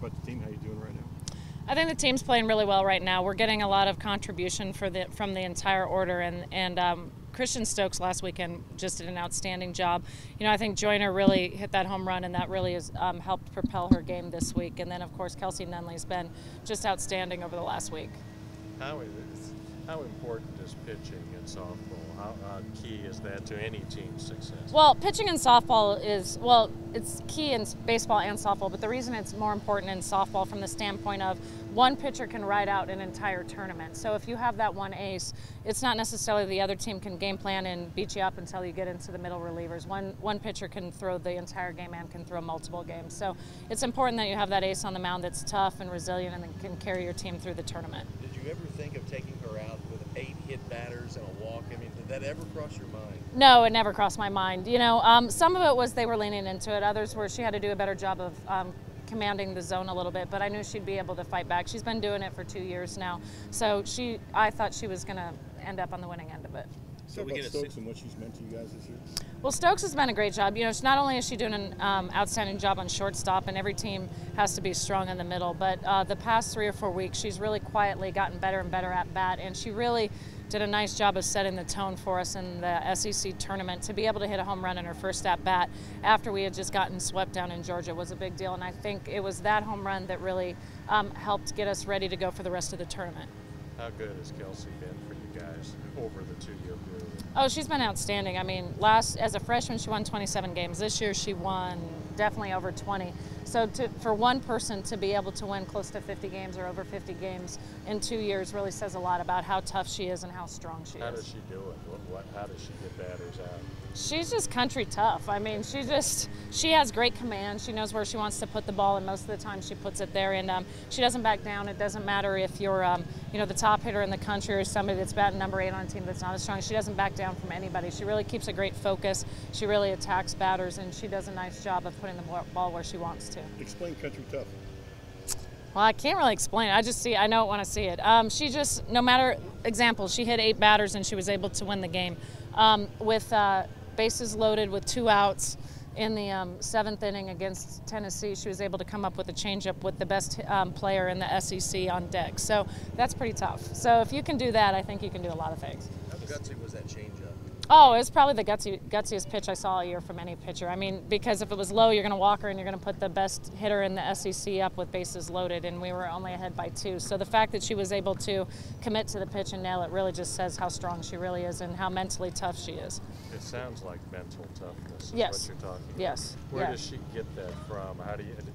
about the team. How you doing right now? I think the team's playing really well right now. We're getting a lot of contribution from the entire order, and Christian Stokes last weekend just did an outstanding job. You know, I think Joyner really hit that home run, and that really has helped propel her game this week. And then, of course, Kelsey Nunley's been just outstanding over the last week. How important is pitching in softball? How key is that to any team's success? Well, pitching in softball is, well, it's key in baseball and softball, but the reason it's more important in softball from the standpoint of one pitcher can ride out an entire tournament. So if you have that one ace, it's not necessarily the other team can game plan and beat you up until you get into the middle relievers. One pitcher can throw the entire game and can throw multiple games. So it's important that you have that ace on the mound that's tough and resilient and can carry your team through the tournament. Did you ever think of taking her out with 8 hit batters and a walk? I mean, did that ever cross your mind? No, it never crossed my mind. You know, some of it was they were leaning into it. Others were she had to do a better job of commanding the zone a little bit, but I knew she'd be able to fight back. She's been doing it for 2 years now, so I thought she was going to end up on the winning end of it. So about Stokes and what she's meant to you guys this year? Well, Stokes has been a great job. You know, not only is she doing an outstanding job on shortstop, and every team has to be strong in the middle, but the past 3 or 4 weeks, she's really quietly gotten better and better at bat, and she really did a nice job of setting the tone for us in the SEC tournament. To be able to hit a home run in her first at bat after we had just gotten swept down in Georgia was a big deal, and I think it was that home run that really helped get us ready to go for the rest of the tournament. How good has Kelsey been for you guys over the 2-year period? Oh, she's been outstanding. I mean, as a freshman, she won 27 games. This year, she won definitely over 20. So for one person to be able to win close to 50 games or over 50 games in 2 years really says a lot about how tough she is and how strong she is. How does she do it? How does she get batters out? She's just country tough. I mean, she has great command. She knows where she wants to put the ball, and most of the time she puts it there. And she doesn't back down. It doesn't matter if you're, you know, the top hitter in the country or somebody that's batting number 8 on a team that's not as strong. She doesn't back down from anybody. She really keeps a great focus. She really attacks batters, and she does a nice job of putting the ball where she wants to. Explain country tough. Well, I can't really explain it. I know it when I see it. She just, no matter, example, she hit 8 batters and she was able to win the game. With bases loaded with 2 outs in the 7th inning against Tennessee, she was able to come up with a changeup with the best player in the SEC on deck. So that's pretty tough. So if you can do that, I think you can do a lot of things. How gutsy was that changeup? Oh, it's probably the gutsiest pitch I saw all year from any pitcher. I mean, because if it was low, you're going to walk her and you're going to put the best hitter in the SEC up with bases loaded, and we were only ahead by 2. So the fact that she was able to commit to the pitch and nail it really just says how strong she really is and how mentally tough she is. It sounds like mental toughness is Yes. what you're talking about. Yes. Where does she get that from?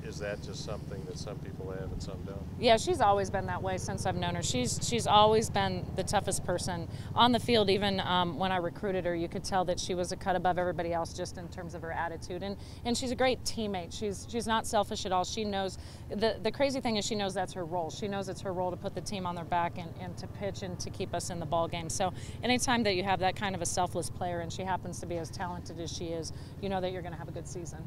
Is that just something that some people have and some don't? Yeah, she's always been that way since I've known her. She's always been the toughest person on the field. Even when I recruited her, you could tell that she was a cut above everybody else just in terms of her attitude. And she's a great teammate. She's not selfish at all. She knows, the crazy thing is she knows that's her role. She knows it's her role to put the team on their back and to pitch and to keep us in the ball game. So anytime that you have that kind of a selfless player and she happens to be as talented as she is, you know that you're going to have a good season.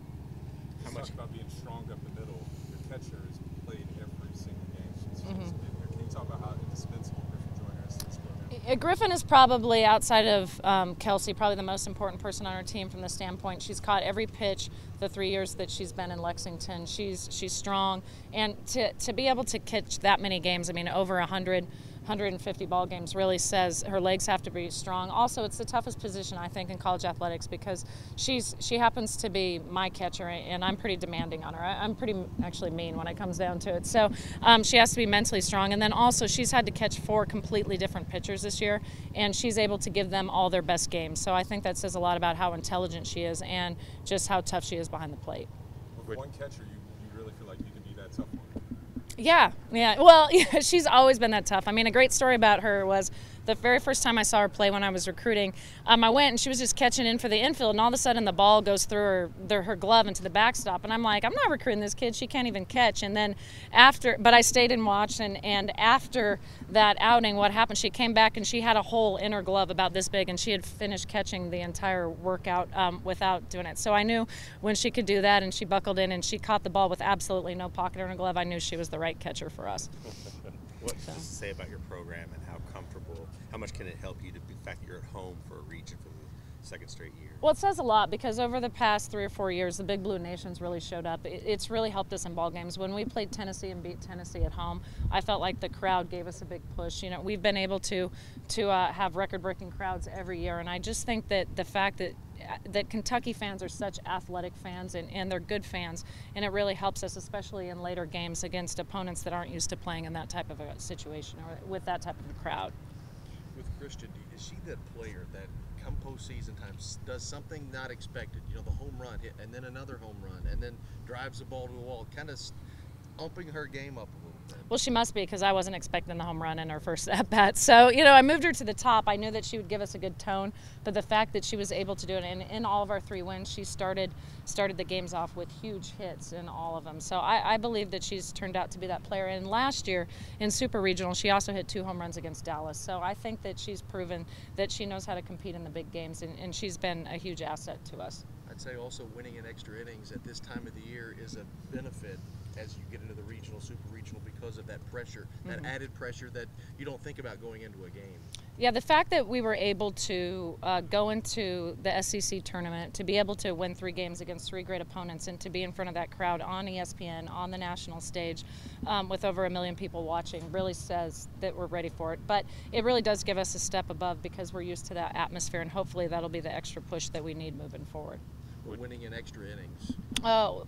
How much about being strong up the middle? The catcher has played every single game she's been here. Can you talk about how indispensable Griffin Joyner is to this program? Griffin is probably, outside of Kelsey, probably the most important person on our team from the standpoint. She's caught every pitch the 3 years that she's been in Lexington. She's strong, and to be able to catch that many games, I mean, over 150 ball games really says her legs have to be strong. Also, it's the toughest position, I think, in college athletics because she happens to be my catcher, and I'm pretty demanding on her. I'm pretty actually mean when it comes down to it. So she has to be mentally strong, and then also she's had to catch 4 completely different pitchers this year, and she's able to give them all their best games. So I think that says a lot about how intelligent she is and just how tough she is behind the plate. With one catcher, you really feel like you can be that tough one? Yeah. Well, she's always been that tough. I mean, a great story about her was the very first time I saw her play when I was recruiting. I went and she was just catching in for the infield, and all of a sudden the ball goes through her glove into the backstop, and I'm like, I'm not recruiting this kid. She can't even catch. And then but I stayed and watched, and after that outing, what happened? She came back and she had a hole in her glove about this big, and she had finished catching the entire workout without doing it. So I knew when she could do that, and she buckled in and she caught the ball with absolutely no pocket in her glove, I knew she was the right catcher for us. What does it say about your program and how much can it help you to the fact that you're at home for a region for second straight year. Well, it says a lot because over the past 3 or 4 years, the Big Blue Nation's really showed up. It's really helped us in ball games. When we played Tennessee and beat Tennessee at home, I felt like the crowd gave us a big push. You know, we've been able to have record-breaking crowds every year, and I just think that the fact that Kentucky fans are such athletic fans and they're good fans, and it really helps us, especially in later games against opponents that aren't used to playing in that type of a situation or with that type of a crowd. With Christian, is she that player that come postseason time does something not expected? You know, the home run hit and then another home run and then drives the ball to the wall, kind of upping her game up a little bit. Well, she must be, because I wasn't expecting the home run in her first at bat. So, you know, I moved her to the top. I knew that she would give us a good tone, but the fact that she was able to do it, and in all of our 3 wins, she started the games off with huge hits in all of them. So I believe that she's turned out to be that player. And last year in Super Regional, she also hit 2 home runs against Dallas. So I think that she's proven that she knows how to compete in the big games, and she's been a huge asset to us. I'd say also winning in extra innings at this time of the year is a benefit as you get into the regional, super regional, because of that pressure, that added pressure that you don't think about going into a game. Yeah, the fact that we were able to go into the SEC tournament, to be able to win 3 games against 3 great opponents, and to be in front of that crowd on ESPN, on the national stage, with over 1 million people watching, really says that we're ready for it. But it really does give us a step above because we're used to that atmosphere, and hopefully that'll be the extra push that we need moving forward. Winning in extra innings. Oh.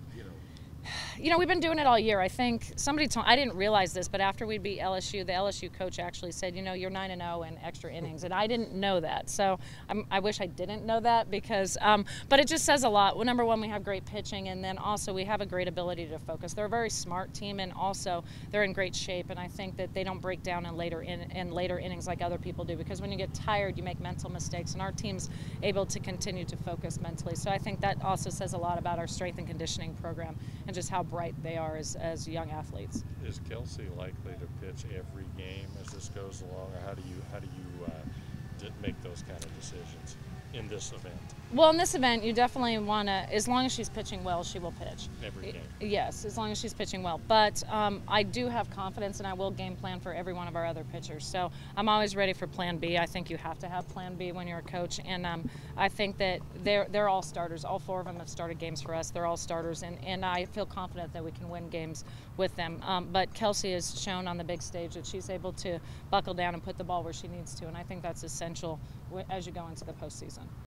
You know, we've been doing it all year. I think somebody told, I didn't realize this, but after we beat LSU, the LSU coach actually said, you know, you're 9-0 in extra innings, and I didn't know that. So I wish I didn't know that because, but it just says a lot. Well, number one, we have great pitching, and then also we have a great ability to focus. They're a very smart team, and also they're in great shape, and I think that they don't break down in later innings like other people do, because when you get tired, you make mental mistakes, and our team's able to continue to focus mentally. So I think that also says a lot about our strength and conditioning program and just how bright they are as young athletes. Is Kelsey likely to pitch every game as this goes along, or how do you make those kind of decisions in this event? Well, in this event, you definitely want to, as long as she's pitching well, she will pitch. Every game? Yes, as long as she's pitching well. But I do have confidence, and I will game plan for every one of our other pitchers. So I'm always ready for plan B. I think you have to have plan B when you're a coach. And I think that they're all starters. All 4 of them have started games for us. They're all starters. And I feel confident that we can win games with them. But Kelsey has shown on the big stage that she's able to buckle down and put the ball where she needs to. And I think that's essential as you go into the postseason.